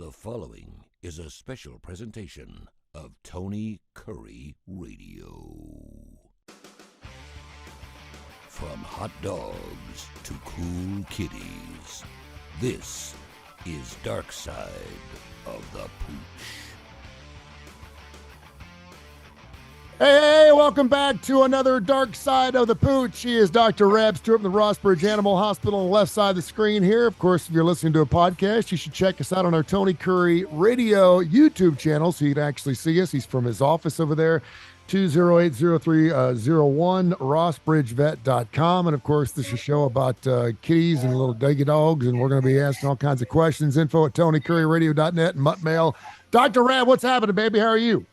The following is a special presentation of Tony Curry Radio. From hot dogs to cool kitties, this is Darkside of the Pooch. Hey, welcome back to another Dark Side of the Pooch. He is Dr. Rab Stewart from the Rossbridge Animal Hospital on the left side of the screen here. Of course, if you're listening to a podcast, you should check us out on our Tony Curry Radio YouTube channel so you'd actually see us. He's from his office over there, 208-0301, rossbridgevet.com. And of course, this is a show about kitties and little doggy dogs, and we're going to be asking all kinds of questions. Info at tonycurryradio.net and mutt mail. Dr. Rab, what's happening, baby? How are you?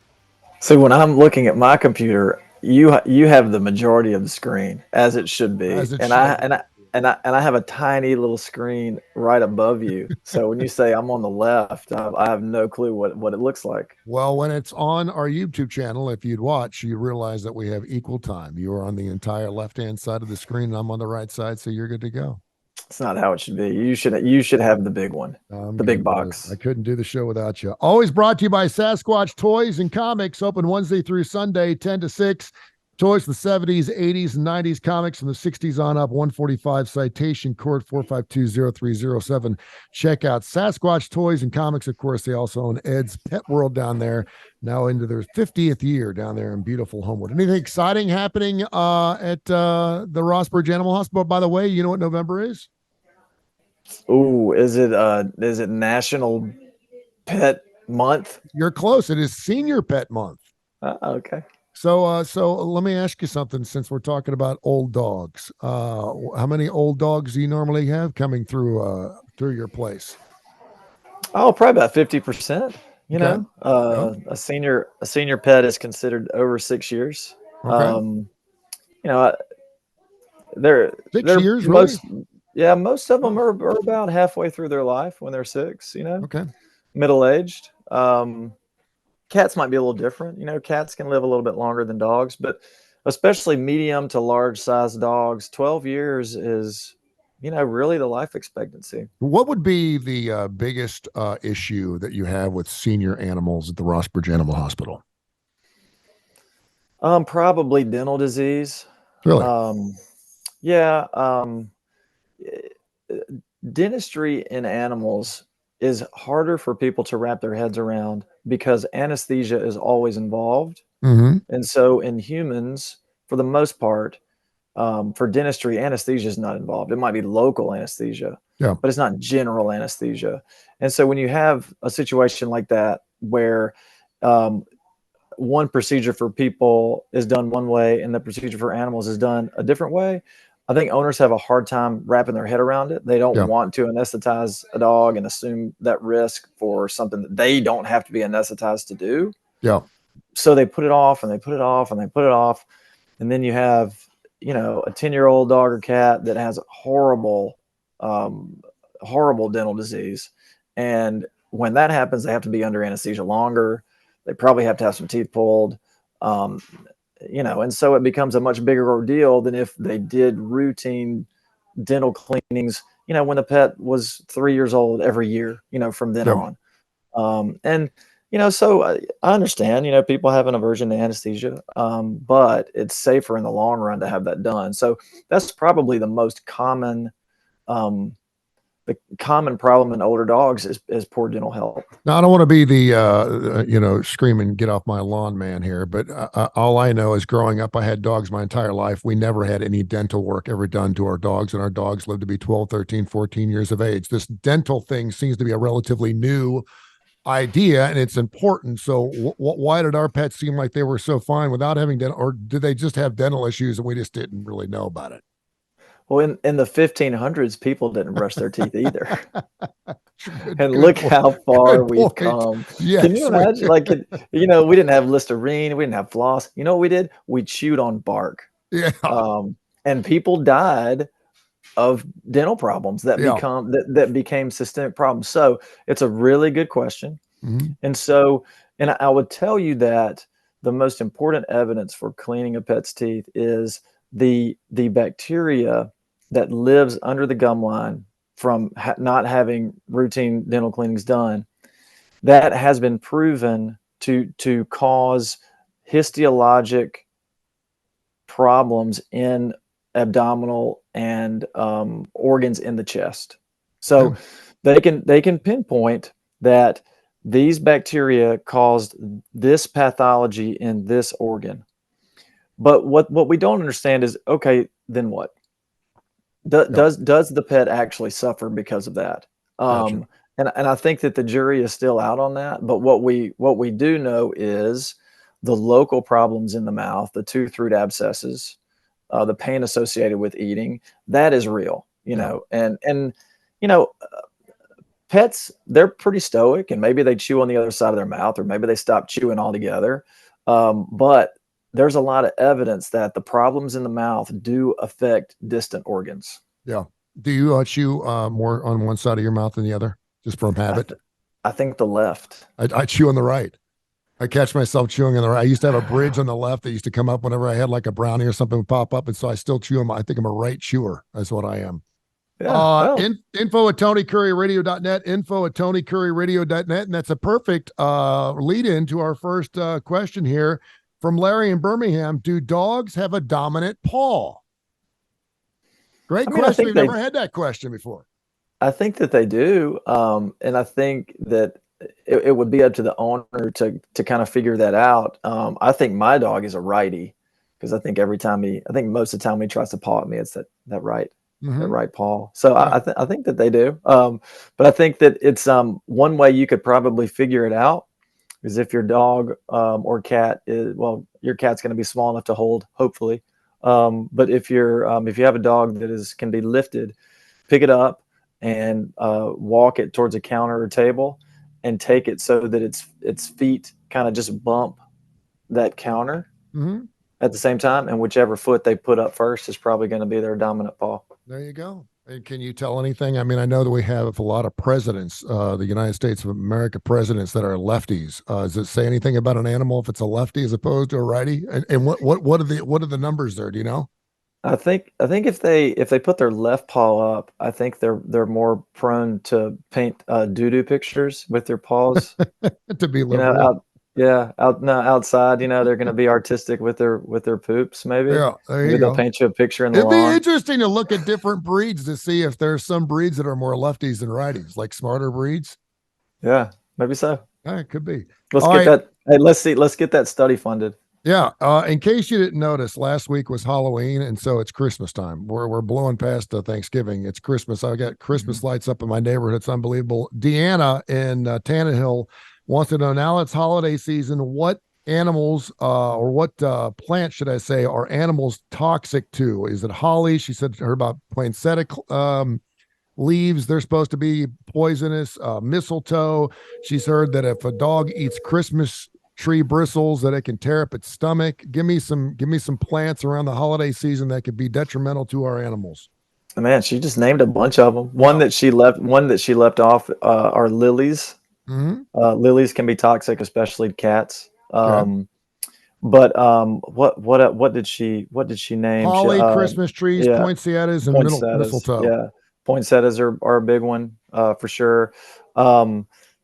So when I'm looking at my computer, you have the majority of the screen, as it should be, I have a tiny little screen right above you. So when you say I'm on the left, I have no clue what it looks like. Well, when it's on our YouTube channel, if you'd watch, you realize that we have equal time. You are on the entire left-hand side of the screen, and I'm on the right side, so you're good to go. It's not how it should be. You should have the big one, the big box. I couldn't do the show without you. Always brought to you by Sasquatch Toys and Comics, open Wednesday through Sunday, 10 to 6. Toys from the 70s, 80s, and 90s, comics from the 60s on up, 145 Citation Court 4520307. Check out Sasquatch Toys and Comics. Of course, they also own Ed's Pet World down there, now into their 50th year down there in beautiful Homewood. Anything exciting happening at the Rossbridge Animal Hospital? By the way, you know what November is? Ooh, is it National Pet Month? You're close. It is Senior Pet Month. Okay. So let me ask you something, since we're talking about old dogs. How many old dogs do you normally have coming through your place? Oh, probably about 50%. You Okay. know, a senior pet is considered over 6 years. Okay. They're 6 years, most, really? yeah, most of them are about halfway through their life when they're 6. Okay. Middle-aged. Cats might be a little different. Cats can live a little bit longer than dogs, but especially medium to large size dogs, 12 years is, really the life expectancy. What would be the biggest issue that you have with senior animals at the Rossbridge Animal Hospital? Probably dental disease. Really? Yeah. Dentistry in animals is harder for people to wrap their heads around because anesthesia is always involved. Mm-hmm. And so in humans, for the most part, for dentistry, anesthesia is not involved. It might be local anesthesia, but it's not general anesthesia. And so when you have a situation like that where one procedure for people is done one way and the procedure for animals is done a different way, I think owners have a hard time wrapping their head around it. They don't want to anesthetize a dog and assume that risk for something that they don't have to be anesthetized to do. Yeah. So they put it off and they put it off and they put it off. And then you have, a 10-year-old dog or cat that has horrible dental disease. And when that happens, they have to be under anesthesia longer. They probably have to have some teeth pulled. And so it becomes a much bigger ordeal than if they did routine dental cleanings, when the pet was 3 years old every year, from then on. So I understand, people have an aversion to anesthesia, but it's safer in the long run to have that done. So that's probably the most common, problem in older dogs is poor dental health. Now, I don't want to be the, screaming, get off my lawn man here, but all I know is growing up, I had dogs my entire life. We never had any dental work ever done to our dogs, and our dogs lived to be 12, 13, 14 years of age. This dental thing seems to be a relatively new idea, and it's important. So why did our pets seem like they were so fine without having dental, or did they just have dental issues and we just didn't really know about it? Well, in the 1500s, people didn't brush their teeth either. And look how far we've come. Yes, can you imagine? We didn't have Listerine, we didn't have floss. You know what we did? We chewed on bark. Yeah. And people died of dental problems that became systemic problems. So it's a really good question. Mm-hmm. And I would tell you that the most important evidence for cleaning a pet's teeth is the bacteria that lives under the gum line from not having routine dental cleanings done that has been proven to cause histologic problems in abdominal and organs in the chest. So they can pinpoint that these bacteria caused this pathology in this organ. But what we don't understand is, okay, then what? Does the pet actually suffer because of that? Gotcha. And I think that the jury is still out on that. But what we do know is the local problems in the mouth, the tooth root abscesses, the pain associated with eating, that is real, you know. And you know, pets, they're pretty stoic, and maybe they chew on the other side of their mouth, or maybe they stop chewing altogether. But there's a lot of evidence that the problems in the mouth do affect distant organs. Yeah. Do you chew more on one side of your mouth than the other, just from habit? I think the left. I chew on the right. I catch myself chewing on the right. I used to have a bridge on the left that used to come up whenever I had like a brownie or something would pop up, and so I still chew them. I think I'm a right chewer. That's what I am. Yeah. Info at TonyCurryRadio.net, info at TonyCurryRadio.net. And that's a perfect lead in to our first question here from Larry in Birmingham. Do dogs have a dominant paw? Great question. We've never had that question before. I think that they do. And I think that it would be up to the owner to kind of figure that out. I think my dog is a righty, because I think most of the time he tries to paw at me, it's that right. Mm-hmm. That right paw. So yeah. I think that they do. But I think that it's one way you could probably figure it out is if your dog or cat is, well, your cat's going to be small enough to hold, hopefully. But if you have a dog that can be lifted, pick it up and walk it towards a counter or table, and take it so that its feet kind of just bump that counter at the same time, and whichever foot they put up first is probably going to be their dominant paw. There you go. And can you tell anything? I mean, I know that we have a lot of presidents, the United States of America presidents that are lefties. Does it say anything about an animal if it's a lefty as opposed to a righty? And what are the numbers there? Do you know? I think if they put their left paw up, I think they're more prone to paint doo-doo pictures with their paws. To be liberal. Outside, they're going to be artistic with their poops. Maybe. Yeah, maybe they'll paint you a picture in the lawn. It'd be interesting to look at different breeds to see if there's some breeds that are more lefties than righties, like smarter breeds. Yeah, maybe so. It could be. Let's get that. Hey, let's get that study funded. Yeah. In case you didn't notice, last week was Halloween, and so it's Christmas time. We're blowing past Thanksgiving. It's Christmas. I got Christmas lights up in my neighborhood. It's unbelievable. Deanna in Tannehill wants to know, now it's holiday season, what animals or what plants, should I say, are animals toxic to? Is it holly? She said heard about poinsettia leaves. They're supposed to be poisonous. Mistletoe. She's heard that if a dog eats Christmas tree bristles, that it can tear up its stomach. Give me some plants around the holiday season that could be detrimental to our animals. Man, she just named a bunch of them. One that she left off are lilies. Lilies can be toxic, especially cats. But what did she name? Holly, Christmas trees, poinsettias, and mistletoe. Yeah, poinsettias are a big one for sure.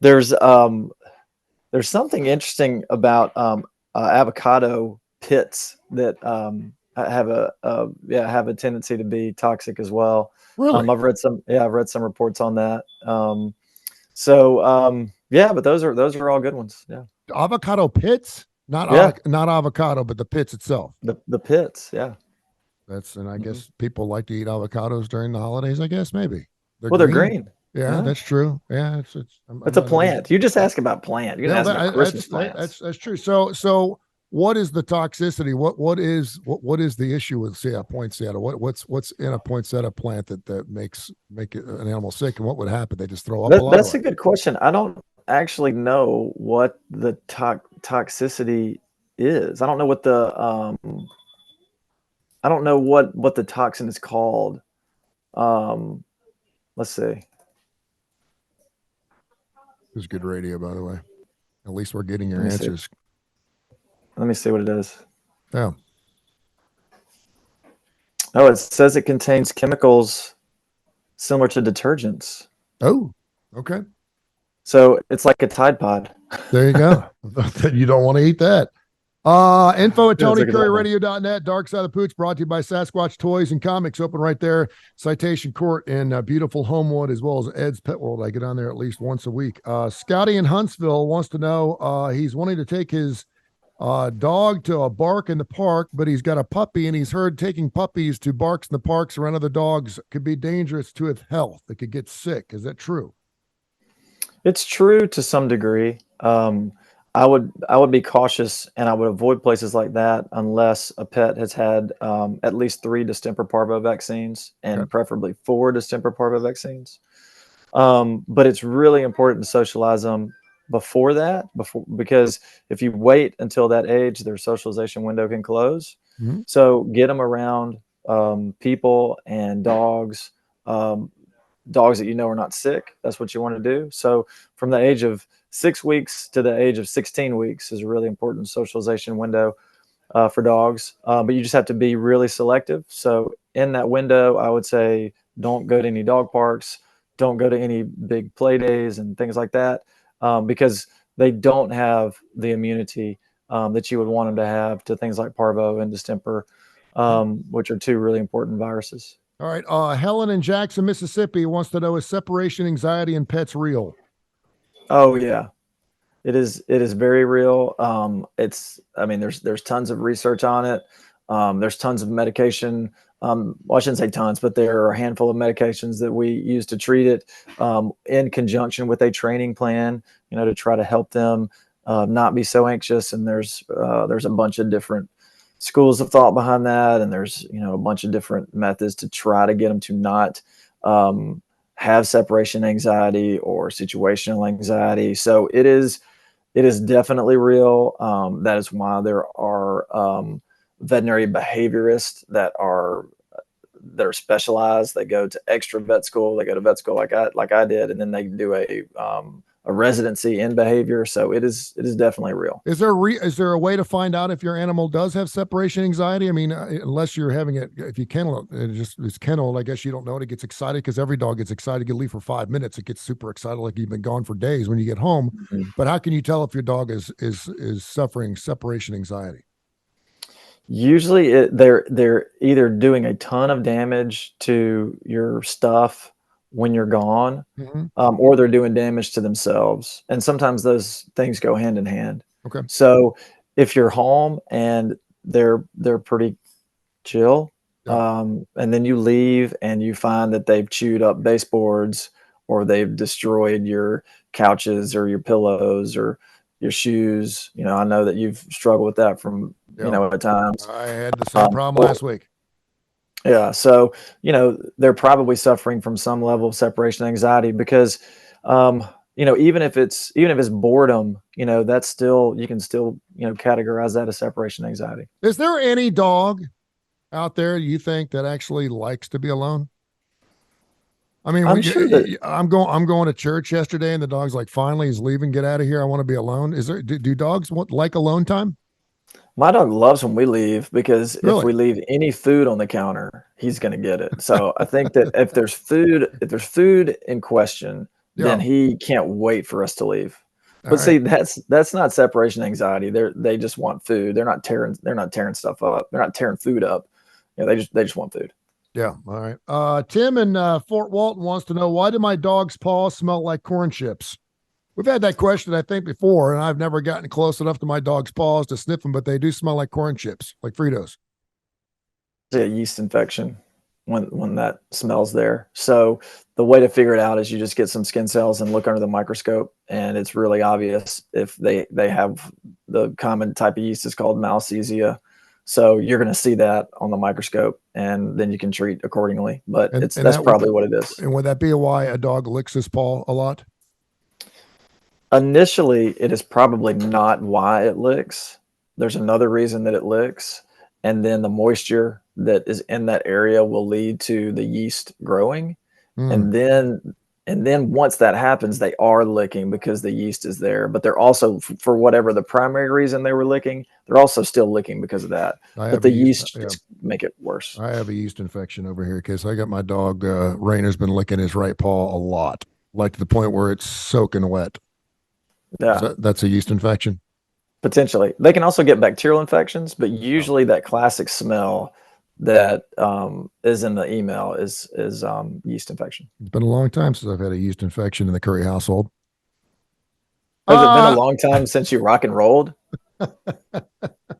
There's something interesting about avocado pits that have a tendency to be toxic as well. Really? I've read some reports on that. But those are all good ones. Yeah. Avocado pits? Not avocado, but the pits itself. The pits, yeah. I guess people like to eat avocados during the holidays, I guess, maybe. They're green. Yeah, that's true. Yeah, it's a plant. You just ask about plant. You ask about Christmas plants. That's true. So what is the toxicity? What is the issue with, say, a poinsettia? What's in a poinsettia plant that make an animal sick, and what would happen? They just throw up. That's a good question. I don't actually know what the toxicity is. I don't know what the what the toxin is called. Let's see. This is good radio, by the way. At least we're getting your answers. Let me see what it is. Yeah. Oh, it says it contains chemicals similar to detergents. Oh, okay. So it's like a Tide Pod. There you go. You don't want to eat that. Info at TonyCurryRadio.net. Darkside of the Pooch brought to you by Sasquatch Toys and Comics. Open right there. Citation Court in beautiful Homewood, as well as Ed's Pet World. I get on there at least once a week. Scotty in Huntsville wants to know, he's wanting to take his dog to a bark in the park, but he's got a puppy, and he's heard taking puppies to barks in the parks around other dogs could be dangerous to its health. It could get sick. Is that true? It's true to some degree. I would be cautious, and I would avoid places like that unless a pet has had at least 3 distemper parvo vaccines, and preferably 4 distemper parvo vaccines. But it's really important to socialize them before that, because if you wait until that age, their socialization window can close. Mm-hmm. So get them around people and dogs. Dogs that you know are not sick. That's what you want to do. So from the age of 6 weeks to the age of 16 weeks is a really important socialization window for dogs. But you just have to be really selective. So in that window, I would say don't go to any dog parks, don't go to any big play days and things like that, because they don't have the immunity that you would want them to have to things like parvo and distemper, which are 2 really important viruses. All right. Helen in Jackson, Mississippi wants to know, is separation anxiety in pets real? Oh yeah, it is. It is very real. There's tons of research on it. There's tons of medication. Well, I shouldn't say tons, but there are a handful of medications that we use to treat it, in conjunction with a training plan, to try to help them not be so anxious. And there's a bunch of different schools of thought behind that, and there's a bunch of different methods to try to get them to not have separation anxiety or situational anxiety. So it is definitely real. That is why there are veterinary behaviorists that are specialized. They go to extra vet school. They go to vet school like I did, and then they do a recidency in behavior. So it is definitely real. Is there a way to find out if your animal does have separation anxiety? I mean, unless you're having it, if you kennel it's kenneled, I guess you don't know it. It gets excited because every dog gets excited. You leave for 5 minutes, it gets super excited like you've been gone for days when you get home. Mm-hmm. But how can you tell if your dog is suffering separation anxiety? Usually they're either doing a ton of damage to your stuff when you're gone, mm-hmm. Or they're doing damage to themselves. And sometimes those things go hand in hand. Okay. So if you're home and they're pretty chill, yeah. And then you leave and you find that they've chewed up baseboards, or they've destroyed your couches or your pillows or your shoes. I know that you've struggled with that from, at times. I had the same problem last week. Yeah. So, they're probably suffering from some level of separation anxiety because, even if it's boredom, that's still, you can still, categorize that as separation anxiety. Is there any dog out there you think that actually likes to be alone? I mean, I'm going to church yesterday, and the dog's like, finally he's leaving, get out of here. I want to be alone. Do dogs like alone time? My dog loves when we leave, because if we leave any food on the counter, he's going to get it. So I think that if there's food in question, then he can't wait for us to leave. But see, that's not separation anxiety. They just want food. They're not tearing stuff up. They're not tearing food up. They just want food. Yeah. All right. Tim in Fort Walton wants to know, why do my dog's paws smell like corn chips? We've had that question, I think, before, and I've never gotten close enough to my dog's paws to sniff them, but they do smell like corn chips, like Fritos. It's a yeast infection when that smell's there. So the way to figure it out is you just get some skin cells and look under the microscope, and it's really obvious if they have the common type of yeast is called Malassezia. So you're going to see that on the microscope, and then you can treat accordingly. But that's probably what it is. And would that be why a dog licks his paw a lot? Initially, it is probably not why it licks. There's another reason that it licks. And then the moisture that is in that area will lead to the yeast growing. Mm. And then once that happens, they are licking because the yeast is there. But they're also, for whatever the primary reason they were licking, they're also still licking because of that. But the yeast just make it worse. I have a yeast infection over here because I got my dog, Rainer's been licking his right paw a lot. Like to the point where it's soaking wet. Yeah. That's a yeast infection? Potentially. They can also get bacterial infections, but usually that classic smell that is in the email is yeast infection. It's been a long time since I've had a yeast infection in the Curry household. Has it been a long time since you rock and rolled?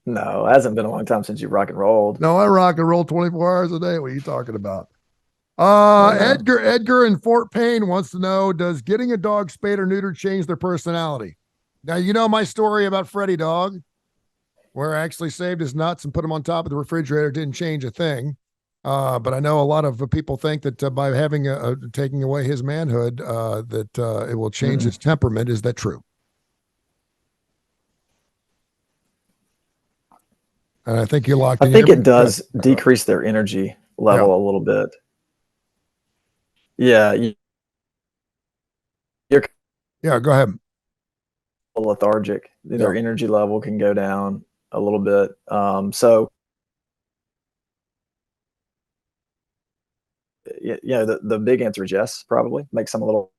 No, it hasn't been a long time since you rock and rolled. No, I rock and roll 24 hours a day. What are you talking about? Edgar in Fort Payne wants to know, does getting a dog spayed or neutered change their personality? Now, you know my story about Freddie Dog, where I actually saved his nuts and put him on top of the refrigerator. Didn't change a thing. But I know a lot of people think that by having taking away his manhood, that it will change his temperament. Is that true? And I think you locked. I think it does decrease their energy level a little bit. Yeah. Yeah, go ahead. Lethargic. Their energy level can go down a little bit. So, yeah, the big answer is yes, probably. Makes them a little.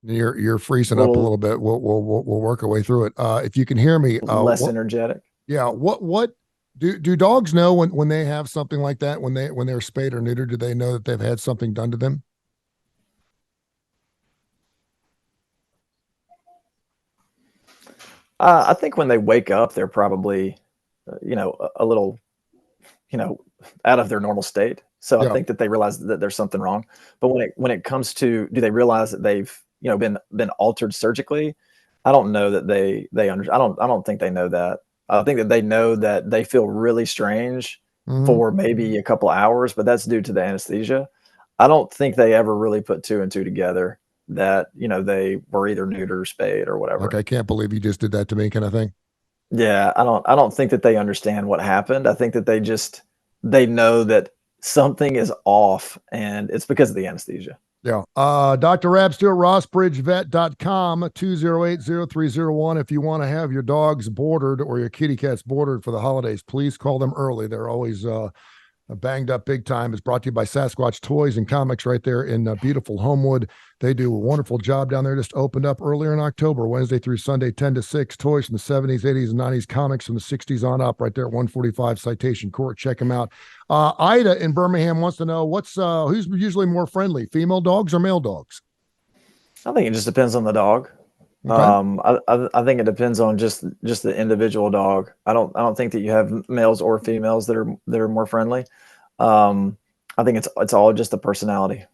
You're freezing up a little bit. We'll work our way through it. If you can hear me, less energetic. Yeah. What do dogs know when they have something like that? When they're spayed or neutered, do they know that they've had something done to them? I think when they wake up, they're probably, a little, out of their normal state. So I think that they realize that there's something wrong. But when it comes to, do they realize that they've, been altered surgically? I don't know that they I don't think they know that. I think that they know that they feel really strange for maybe a couple hours, but that's due to the anesthesia. I don't think they ever really put two and two together that, they were either neutered or spayed or whatever. Like, I can't believe you just did that to me, kind of thing. Yeah, I don't think that they understand what happened. I think that they know that something is off, and it's because of the anesthesia. Yeah. Dr. Rabs at rossbridgevet.com, 208-0301. If you want to have your dogs boarded or your kitty cats boarded for the holidays, please call them early. They're always banged up big time. It's brought to you by Sasquatch Toys and Comics right there in beautiful Homewood. They do a wonderful job down there. Just opened up earlier in October, Wednesday through Sunday, 10 to 6. Toys from the 70s, 80s, and 90s. Comics from the 60s on up right there at 145 Citation Court. Check them out. Ida in Birmingham wants to know who's usually more friendly, female dogs or male dogs? I think it just depends on the dog. Okay. I think it depends on just the individual dog. I don't think that you have males or females that are more friendly. I think it's all just the personality.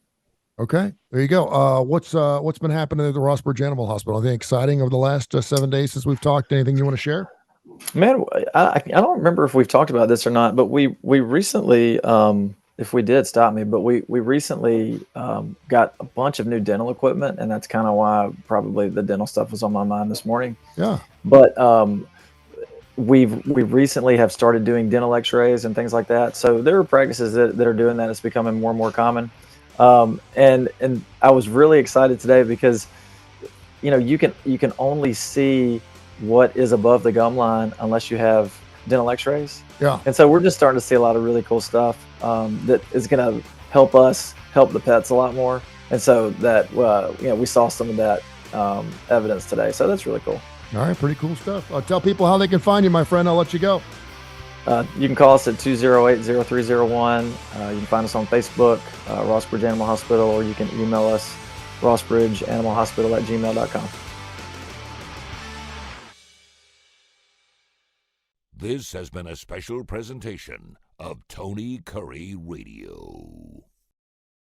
Okay, there you go. What's been happening at the Rossbridge Animal Hospital? Anything exciting over the last 7 days since we've talked? Anything you want to share? Man, I don't remember if we've talked about this or not, but we recently, if we did, stop me, but we recently got a bunch of new dental equipment, and that's kind of why probably the dental stuff was on my mind this morning. Yeah. But we recently have started doing dental x-rays and things like that. So there are practices that are doing that. It's becoming more and more common. And I was really excited today because, you can only see what is above the gum line unless you have dental x-rays. Yeah. And so we're just starting to see a lot of really cool stuff that is going to help us help the pets a lot more. And so that, we saw some of that evidence today. So that's really cool. All right. Pretty cool stuff. Tell people how they can find you, my friend. I'll let you go. You can call us at 208-0301. You can find us on Facebook, Rossbridge Animal Hospital, or you can email us, rossbridgeanimalhospital@gmail.com. This has been a special presentation of Tony Curry Radio.